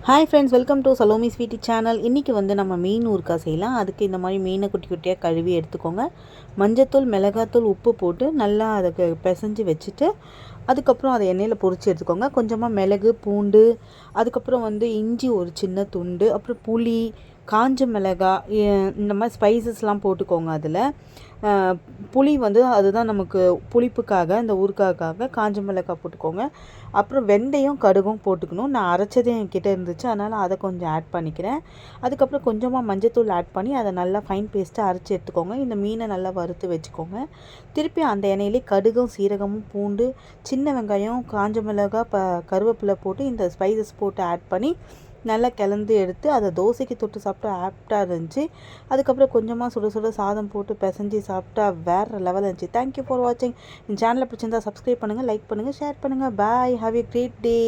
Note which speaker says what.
Speaker 1: Hi friends, welcome to Salomi Sweety channel. இன்றைக்கி நம்ம மீன் ஊறுகாய் செய்யலாம். அதுக்கு இந்த மாதிரி மீனை குட்டி குட்டியாக கழுவி எடுத்துக்கோங்க. மஞ்சத்தூள், மிளகாத்தூள், உப்பு போட்டு நல்லா அதை பிசைஞ்சு வச்சுட்டு அதுக்கப்புறம் அதை எண்ணெயில் பொரித்து எடுத்துக்கோங்க. கொஞ்சமாக மிளகு, பூண்டு, அதுக்கப்புறம் இஞ்சி ஒரு சின்ன துண்டு, அப்புறம் புளி, காஞ்ச மிளகாய், இந்த மாதிரி ஸ்பைசஸ்லாம் போட்டுக்கோங்க. அதில் புளி அதுதான் நமக்கு புளிப்புக்காக, இந்த ஊறுகாய்க்காக காஞ்ச மிளகாய் போட்டுக்கோங்க. அப்புறம் வெந்தயம், கடுகும் போட்டுக்கணும். நான் அரைச்சதே என்கிட்ட இருந்துச்சு, அதனால் அதை கொஞ்சம் ஆட் பண்ணிக்கிறேன். அதுக்கப்புறம் கொஞ்சமாக மஞ்சத்தூள் ஆட் பண்ணி அதை நல்லா ஃபைன் பேஸ்ட்டாக அரைச்சி எடுத்துக்கோங்க. இந்த மீனை நல்லா வறுத்து வச்சுக்கோங்க. திருப்பி அந்த எண்ணெயிலே கடுகும், சீரகமும், பூண்டு, சின்ன வெங்காயம், காஞ்ச மிளகாய், கருவேப்பிலை போட்டு இந்த ஸ்பைசஸ் போட்டு ஆட் பண்ணி நல்லா கிளந்து எடுத்து அதை தோசைக்கு தொட்டு சாப்பிட்டா ஆப்டாக இருந்துச்சு. அதுக்கப்புறம் கொஞ்சமாக சுட சுட சாதம் போட்டு பிசைஞ்சு சாப்பிட்டா வேறு லெவல் இருந்துச்சு. தேங்க்யூ ஃபார் வாட்சிங். இந்த சேனலை பிடிச்சிருந்தா சப்ஸ்கிரைப் பண்ணுங்கள், லைக் பண்ணுங்கள், ஷேர் பண்ணுங்கள். Bye. Have a great day.